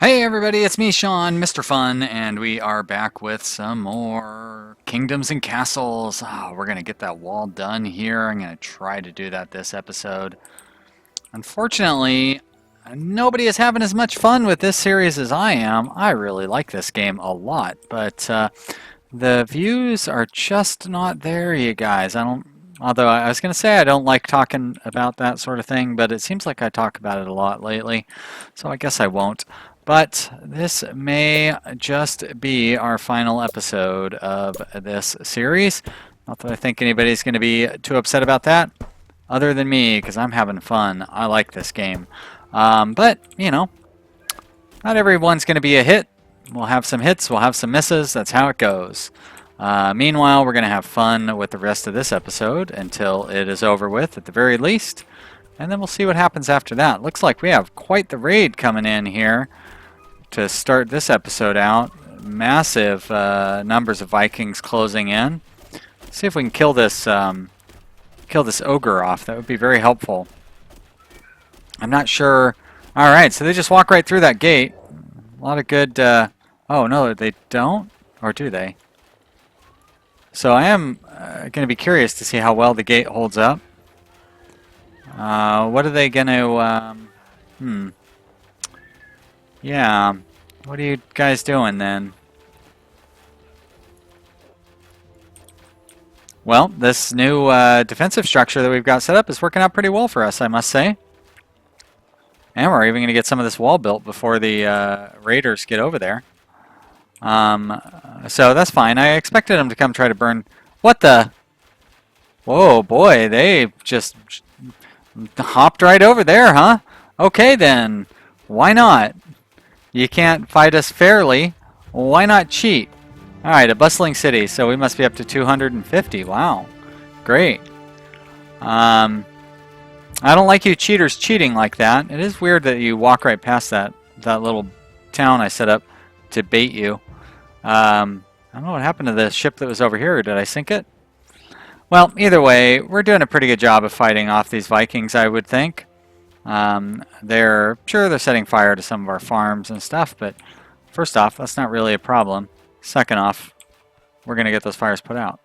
Hey everybody, it's me, Sean, Mr. Fun, and we are back with some more Kingdoms and Castles. We're going to get that wall done here. I'm going to try to do that this episode. Unfortunately, nobody is having as much fun with this series as I am. I really like this game a lot, but the views are just not there, you guys. Although I was going to say I don't like talking about that sort of thing, but it seems like I talk about it a lot lately, so I guess I won't. But this may just be our final episode of this series. Not that I think anybody's going to be too upset about that, other than me, because I'm having fun. I like this game. But, you know, not everyone's going to be a hit. We'll have some hits, we'll have some misses. That's how it goes. Meanwhile, we're going to have fun with the rest of this episode until it is over with, at the very least. And then we'll see what happens after that. Looks like we have quite the raid coming in here to start this episode out. Massive numbers of Vikings closing in. Let's see if we can kill this ogre off. That would be very helpful. I'm not sure. All right, so they just walk right through that gate. A lot of good. Oh no, they don't, or do they? So I am going to be curious to see how well the gate holds up. What are they going to? Yeah. What are you guys doing then? Well, this new defensive structure that we've got set up is working out pretty well for us, I must say. And we're even going to get some of this wall built before the raiders get over there. So that's fine. I expected them to come try to burn... What the... Whoa, boy, they just hopped right over there, huh? Okay then. Why not? You can't fight us fairly. Why not cheat? Alright, a bustling city, so we must be up to 250. Wow. Great. I don't like you cheaters cheating like that. It is weird that you walk right past that little town I set up to bait you. I don't know what happened to the ship that was over here. Did I sink it? Well, either way, we're doing a pretty good job of fighting off these Vikings, I would think. They're setting fire to some of our farms and stuff, but first off, that's not really a problem. Second off, we're going to get those fires put out,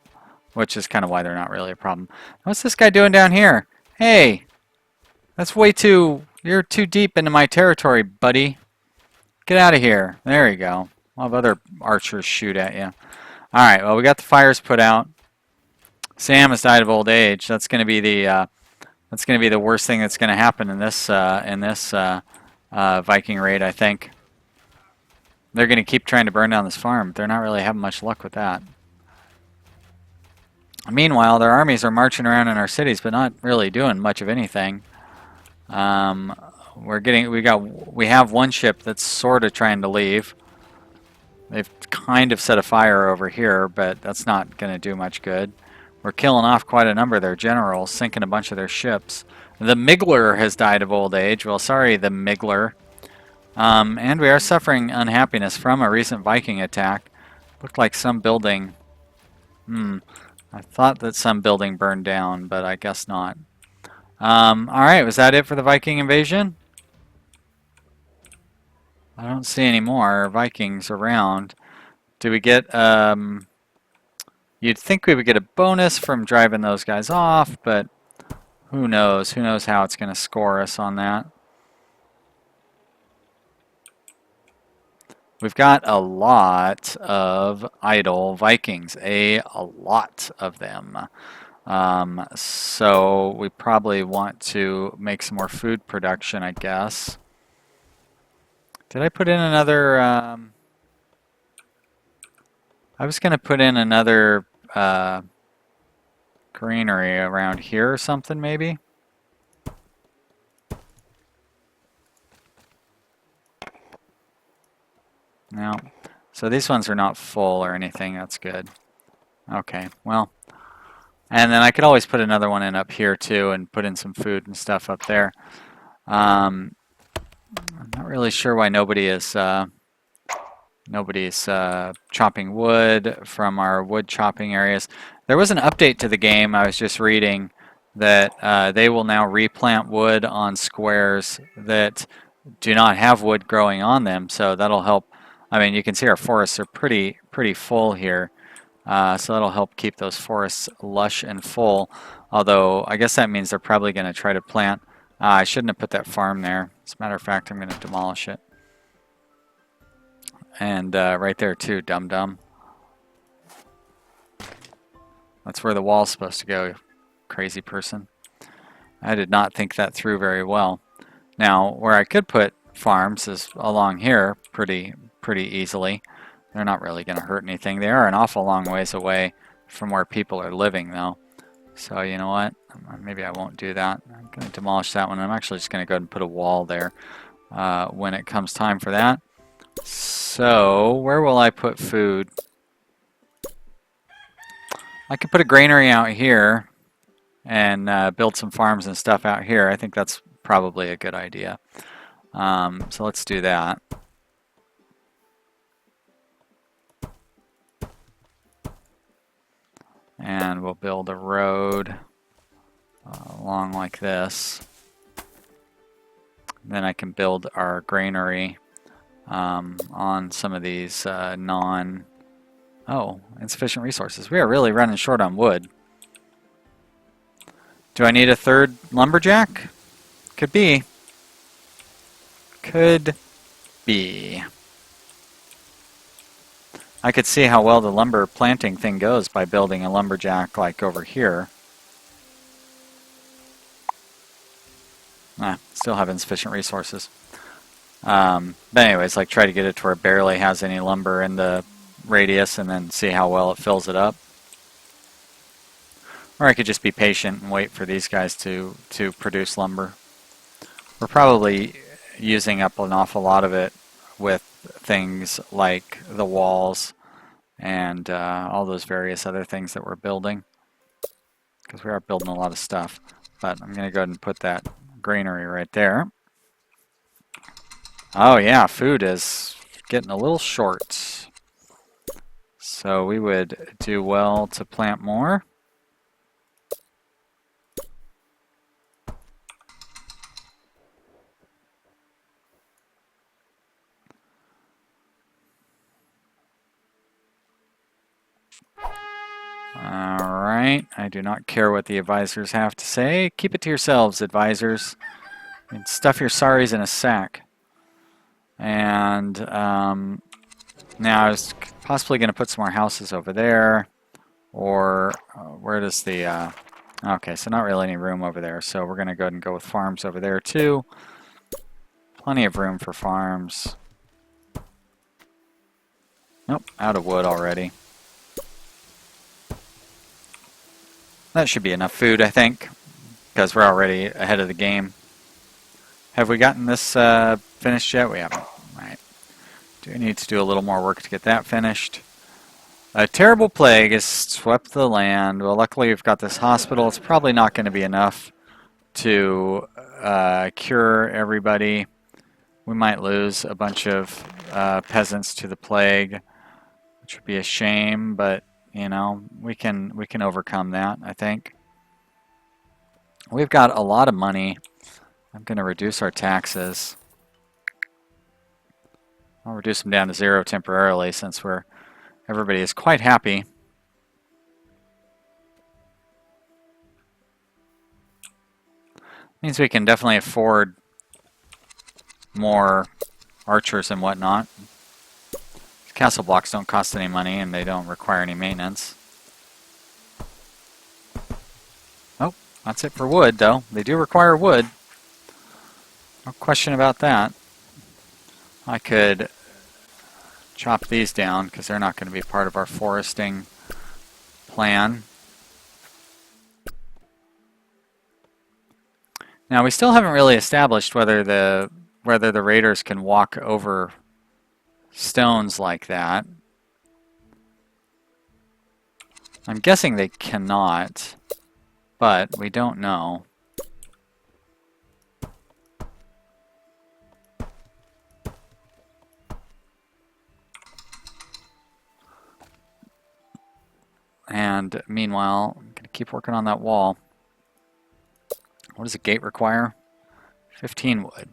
which is kind of why they're not really a problem. What's this guy doing down here? Hey, that's way too... You're too deep into my territory, buddy. Get out of here. There you go. I'll have other archers shoot at you. Alright, well, we got the fires put out. Sam has died of old age. That's going to be the worst thing that's going to happen in this Viking raid, I think. They're going to keep trying to burn down this farm. They're not really having much luck with that. Meanwhile, their armies are marching around in our cities, but not really doing much of anything. We have one ship that's sort of trying to leave. They've kind of set a fire over here, but that's not going to do much good. We're killing off quite a number of their generals, sinking a bunch of their ships. The Miggler has died of old age. Well, sorry, the Miggler. And we are suffering unhappiness from a recent Viking attack. Looked like some building... I thought that some building burned down, but I guess not. Alright, was that it for the Viking invasion? I don't see any more Vikings around. Do we get... You'd think we would get a bonus from driving those guys off, but who knows? Who knows how it's going to score us on that? We've got a lot of idle Vikings, a lot of them. So we probably want to make some more food production, I guess. Did I put in another... I was going to put in another greenery around here or something, maybe? No. So these ones are not full or anything. That's good. Okay, well. And then I could always put another one in up here, too, and put in some food and stuff up there. I'm not really sure why nobody's chopping wood from our wood chopping areas. There was an update to the game I was just reading that they will now replant wood on squares that do not have wood growing on them, so that'll help. I mean, you can see our forests are pretty full here, so that'll help keep those forests lush and full. Although I guess that means they're probably going to try to plant. I shouldn't have put that farm there. As a matter of fact, I'm going to demolish it. And right there too, dum-dum. That's where the wall's supposed to go, crazy person. I did not think that through very well. Now, where I could put farms is along here pretty easily. They're not really going to hurt anything. They are an awful long ways away from where people are living, though. So, you know what? Maybe I won't do that. I'm going to demolish that one. I'm actually just going to go ahead and put a wall there when it comes time for that. So, where will I put food? I could put a granary out here and build some farms and stuff out here. I think that's probably a good idea. So let's do that. And we'll build a road along like this. Then I can build our granary on some of these insufficient resources. We are really running short on wood. Do I need a third lumberjack? Could be. Could be. I could see how well the lumber planting thing goes by building a lumberjack like over here. Still have insufficient resources. But anyways, like try to get it to where it barely has any lumber in the radius and then see how well it fills it up. Or I could just be patient and wait for these guys to produce lumber. We're probably using up an awful lot of it with things like the walls and all those various other things that we're building. Because we are building a lot of stuff. But I'm going to go ahead and put that granary right there. Oh yeah, food is getting a little short. So we would do well to plant more. Alright, I do not care what the advisors have to say. Keep it to yourselves, advisors. And stuff your sorries in a sack. And now I was possibly going to put some more houses over there. Or where does the... okay, so not really any room over there. So we're going to go ahead and go with farms over there too. Plenty of room for farms. Nope, out of wood already. That should be enough food, I think, because we're already ahead of the game. Have we gotten this finished yet? We haven't. Right. Do we need to do a little more work to get that finished? A terrible plague has swept the land. Well, luckily we've got this hospital. It's probably not going to be enough to cure everybody. We might lose a bunch of peasants to the plague, which would be a shame, but you know, we can overcome that, I think. We've got a lot of money. I'm going to reduce our taxes. I'll reduce them down to 0 temporarily since everybody is quite happy. Means we can definitely afford more archers and whatnot. Castle blocks don't cost any money and they don't require any maintenance. Oh, that's it for wood though. They do require wood. No question about that. I could chop these down because they're not going to be part of our foresting plan. Now we still haven't really established whether the raiders can walk over stones like that. I'm guessing they cannot, but we don't know. And meanwhile, I'm going to keep working on that wall. What does a gate require? 15 wood.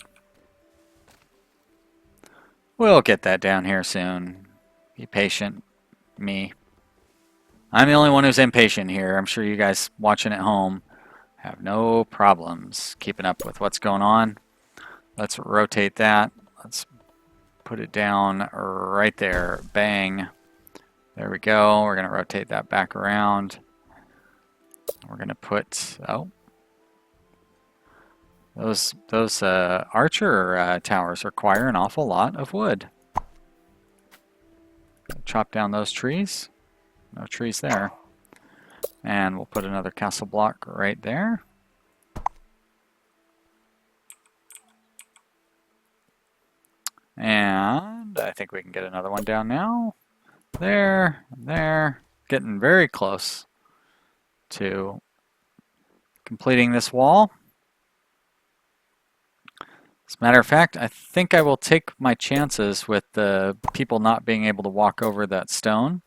We'll get that down here soon. Be patient, me. I'm the only one who's impatient here. I'm sure you guys watching at home have no problems keeping up with what's going on. Let's rotate that. Let's put it down right there. Bang. There we go. We're going to rotate that back around. We're going to put, oh, those archer towers require an awful lot of wood. Chop down those trees. No trees there. And we'll put another castle block right there. And I think we can get another one down now. There, there. Getting very close to completing this wall. As a matter of fact, I think I will take my chances with the people not being able to walk over that stone.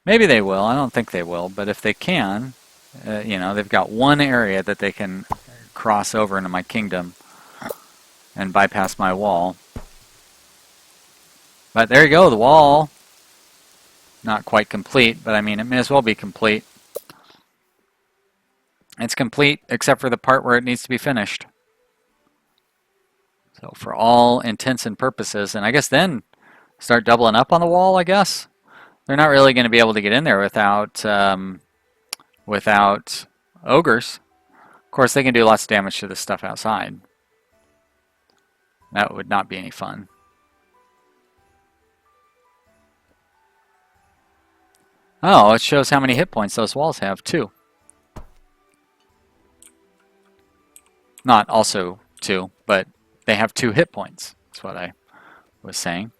Maybe they will. I don't think they will. But if they can, you know, they've got one area that they can cross over into my kingdom and bypass my wall. But there you go, the wall. Not quite complete, but I mean, it may as well be complete. It's complete except for the part where it needs to be finished. So for all intents and purposes, and I guess then start doubling up on the wall, I guess. They're not really going to be able to get in there without without ogres. Of course, they can do lots of damage to the stuff outside. That would not be any fun. Oh, it shows how many hit points those walls have, too. Not also 2, but they have 2 hit points. That's what I was saying.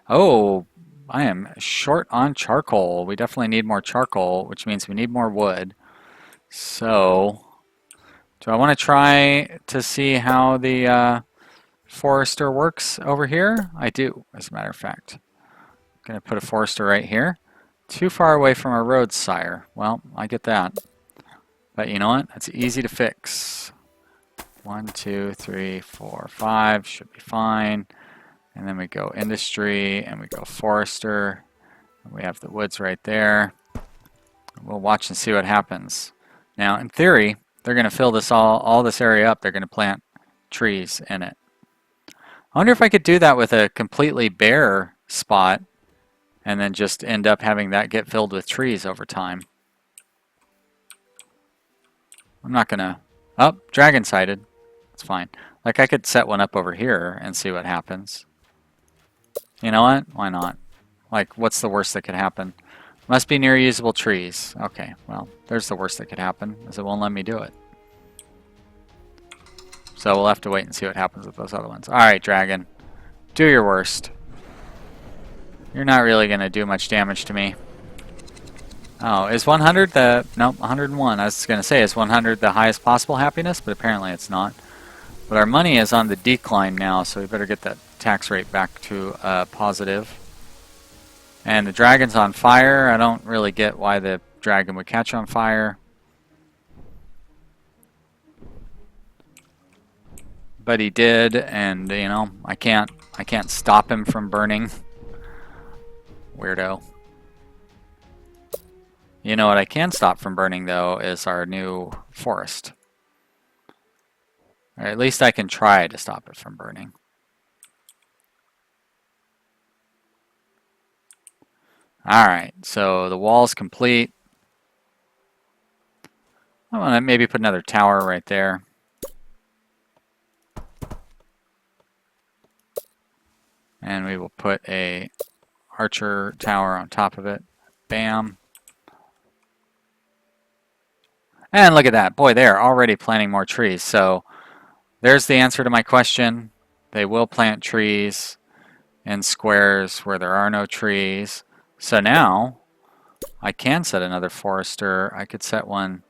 Oh, I am short on charcoal. We definitely need more charcoal, which means we need more wood. So, do I want to try to see how the forester works over here? I do, as a matter of fact. I'm going to put a forester right here. Too far away from our road, sire. Well, I get that. But you know what? That's easy to fix. 1, 2, 3, 4, 5 should be fine. And then we go industry and we go forester. And we have the woods right there. We'll watch and see what happens. Now, in theory, they're going to fill this all this area up. They're going to plant trees in it. I wonder if I could do that with a completely bare spot and then just end up having that get filled with trees over time. I'm not going to... Oh, dragon sighted. It's fine. Like, I could set one up over here and see what happens. You know what? Why not? Like, what's the worst that could happen? Must be near usable trees. Okay, well, there's the worst that could happen, is it won't let me do it. So we'll have to wait and see what happens with those other ones. Alright, dragon. Do your worst. You're not really going to do much damage to me. Oh, is 100 the... Nope, 101. I was going to say, is 100 the highest possible happiness? But apparently it's not. But our money is on the decline now, so we better get that tax rate back to positive. And the dragon's on fire. I don't really get why the dragon would catch on fire. But he did, and you know, I can't stop him from burning. Weirdo. You know what I can stop from burning, though, is our new forest. Or at least I can try to stop it from burning. Alright, so the wall's complete. I want to maybe put another tower right there. And we will put a archer tower on top of it. Bam. And look at that. Boy, they're already planting more trees. So there's the answer to my question. They will plant trees in squares where there are no trees. So now I can set another forester. I could set one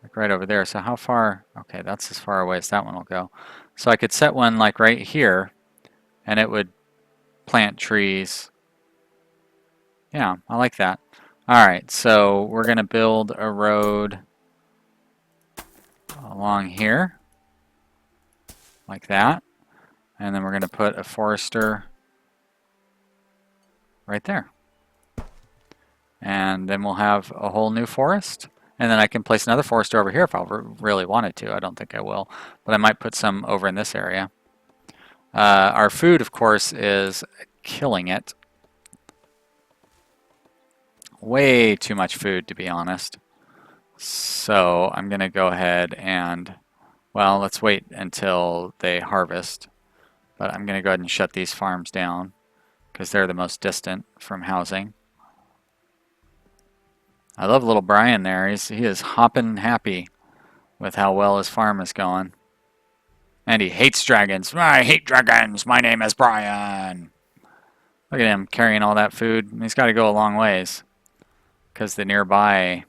like right over there. So how far? Okay, that's as far away as that one will go. So I could set one like right here, and it would plant trees. Yeah, I like that. All right, so we're going to build a road along here, like that. And then we're going to put a forester right there. And then we'll have a whole new forest. And then I can place another forester over here if I really wanted to. I don't think I will, but I might put some over in this area. Our food, of course, is killing it. Way too much food, to be honest. So I'm going to go ahead and, well, let's wait until they harvest. But I'm going to go ahead and shut these farms down because they're the most distant from housing. I love little Brian there. He is hopping happy with how well his farm is going. And he hates dragons. I hate dragons. My name is Brian. Look at him carrying all that food. He's got to go a long ways because the nearby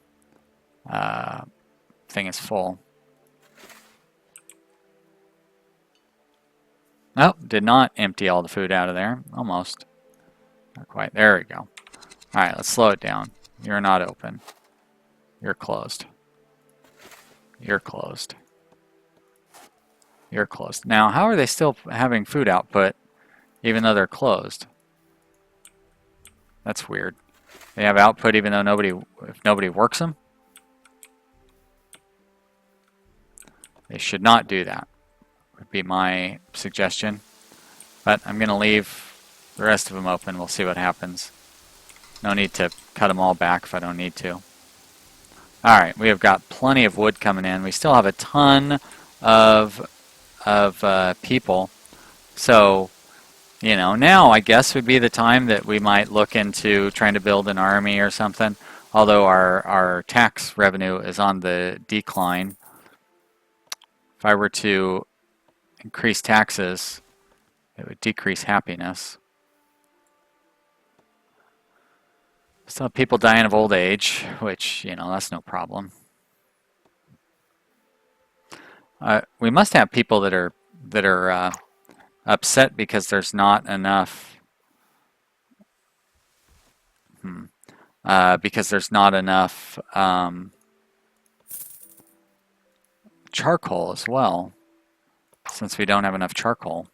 thing is full. Oh, did not empty all the food out of there. Almost. Not quite. There we go. All right, let's slow it down. You're not open. You're closed. You're closed. You're closed. Now, how are they still having food output even though they're closed? That's weird. They have output even though nobody works them? They should not do that, would be my suggestion. But I'm going to leave the rest of them open. We'll see what happens. No need to cut them all back if I don't need to. Alright, we have got plenty of wood coming in. We still have a ton of people. So, you know, now I guess would be the time that we might look into trying to build an army or something. Although our tax revenue is on the decline. If I were to increase taxes, it would decrease happiness. Still have people dying of old age, which, you know, that's no problem. We must have people that are upset because there's not enough. Because there's not enough charcoal as well. Since we don't have enough charcoal,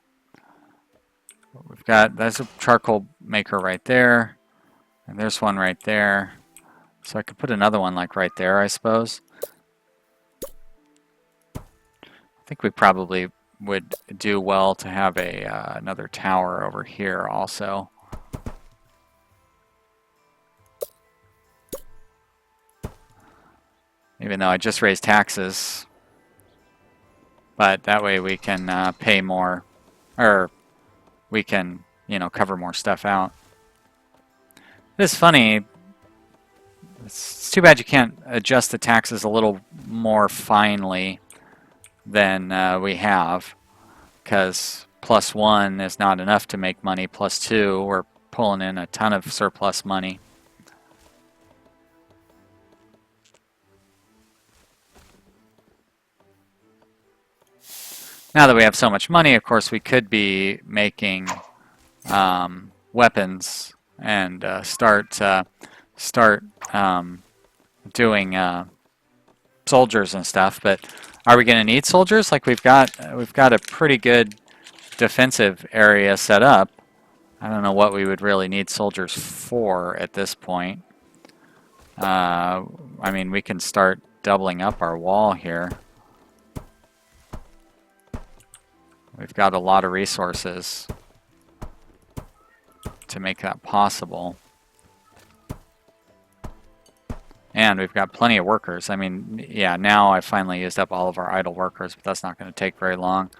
there's a charcoal maker right there. And there's one right there. So I could put another one like right there, I suppose. I think we probably would do well to have another tower over here also. Even though I just raised taxes. But that way we can pay more, or we can, you know, cover more stuff out. It's funny, it's too bad you can't adjust the taxes a little more finely than we have, because +1 is not enough to make money, +2 we're pulling in a ton of surplus money. Now that we have so much money, of course, we could be making weapons and start doing soldiers and stuff. But are we going to need soldiers? Like we've got a pretty good defensive area set up. I don't know what we would really need soldiers for at this point. I mean, we can start doubling up our wall here. We've got a lot of resources to make that possible. And we've got plenty of workers. I mean, yeah, now I finally used up all of our idle workers, but that's not going to take very long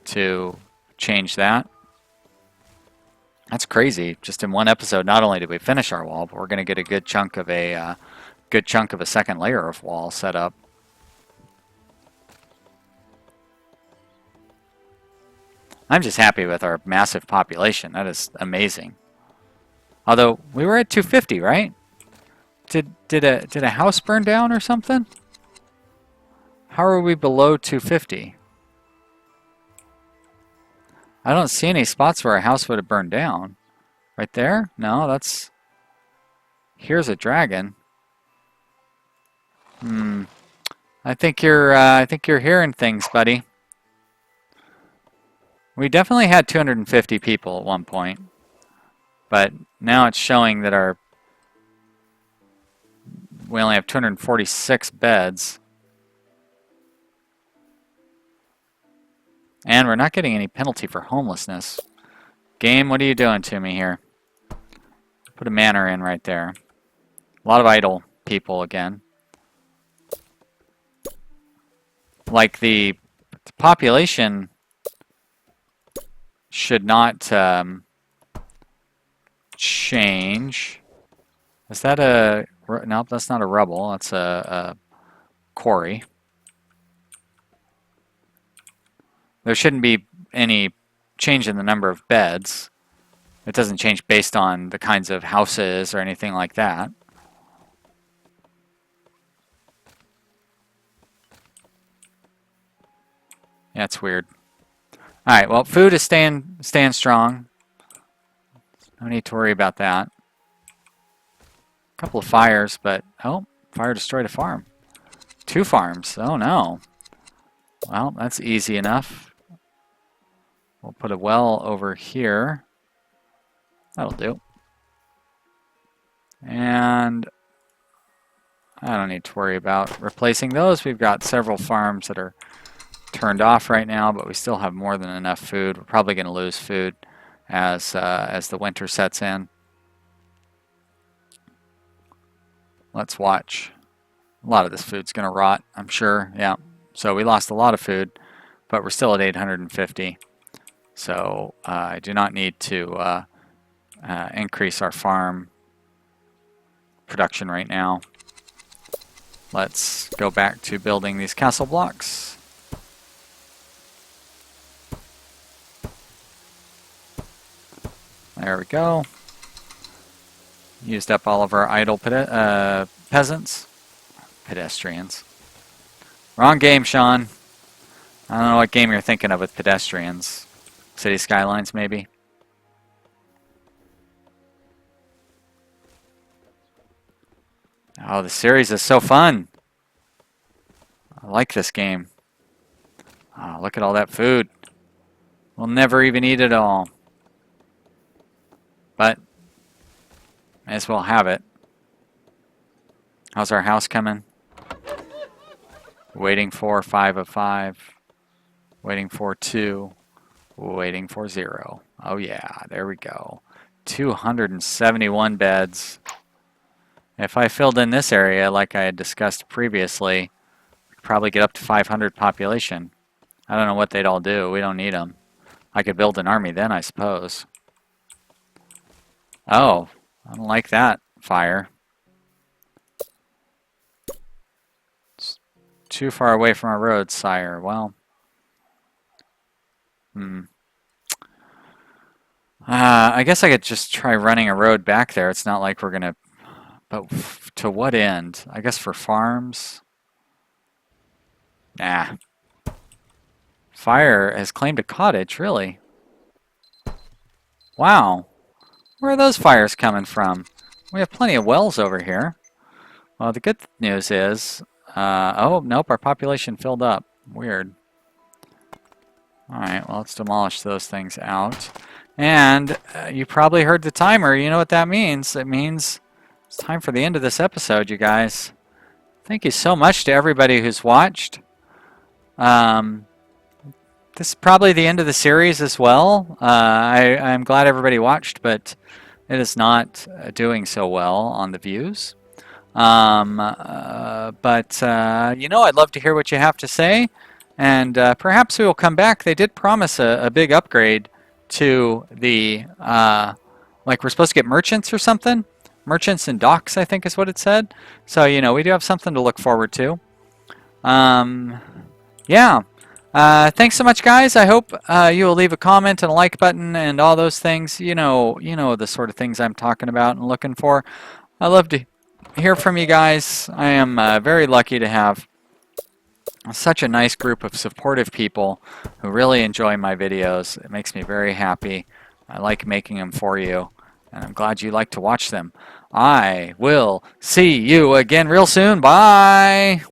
to change that. That's crazy. Just in one episode, not only did we finish our wall, but we're going to get a good chunk of a second layer of wall set up. I'm just happy with our massive population. That is amazing. Although we were at 250, right? Did a house burn down or something? How are we below 250? I don't see any spots where a house would have burned down. Right there? No, that's... Here's a dragon. I think you're hearing things, buddy. We definitely had 250 people at one point, But now it's showing that we only have 246 beds. And we're not getting any penalty for homelessness. Game, what are you doing to me here? Put a manor in right there. A lot of idle people again. Like the population should not change. Is that a... Nope, that's not a rubble. That's a quarry. There shouldn't be any change in the number of beds. It doesn't change based on the kinds of houses or anything like that. Yeah, it's weird. Alright, well, food is staying strong. No need to worry about that. A couple of fires, but... Oh, fire destroyed a farm. 2 farms. Oh, no. Well, that's easy enough. We'll put a well over here. That'll do. And I don't need to worry about replacing those. We've got several farms that are turned off right now, but we still have more than enough food. We're probably going to lose food as the winter sets in. Let's watch. A lot of this food's going to rot, I'm sure. Yeah. So we lost a lot of food, but we're still at 850. So I do not need to increase our farm production right now. Let's go back to building these castle blocks. There we go. Used up all of our idle peasants. Pedestrians. Wrong game, Sean. I don't know what game you're thinking of with pedestrians. City Skylines, maybe? Oh, the series is so fun. I like this game. Oh, look at all that food. We'll never even eat it all. But, may as well have it. How's our house coming? Waiting for 5 of 5. Waiting for 2. Waiting for 0. Oh yeah, there we go. 271 beds. If I filled in this area like I had discussed previously, we could probably get up to 500 population. I don't know what they'd all do. We don't need them. I could build an army then, I suppose. Oh, I don't like that fire. It's too far away from our road, sire. Well, I guess I could just try running a road back there. It's not like we're gonna... But to what end? I guess for farms? Nah. Fire has claimed a cottage, really? Wow. Where are those fires coming from? We have plenty of wells over here. Well, the good news is... oh, nope, our population filled up. Weird. Alright, well, let's demolish those things out. And you probably heard the timer. You know what that means. It means it's time for the end of this episode, you guys. Thank you so much to everybody who's watched. This is probably the end of the series as well. I'm glad everybody watched, but it is not doing so well on the views. But you know, I'd love to hear what you have to say. And perhaps we will come back. They did promise a big upgrade to the, like we're supposed to get merchants or something. Merchants and docks, I think is what it said. So, you know, we do have something to look forward to. Yeah. Thanks so much, guys. I hope you will leave a comment and a like button and all those things. You know the sort of things I'm talking about and looking for. I love to hear from you guys. I am very lucky to have such a nice group of supportive people who really enjoy my videos. It makes me very happy. I like making them for you, and I'm glad you like to watch them. I will see you again real soon. Bye!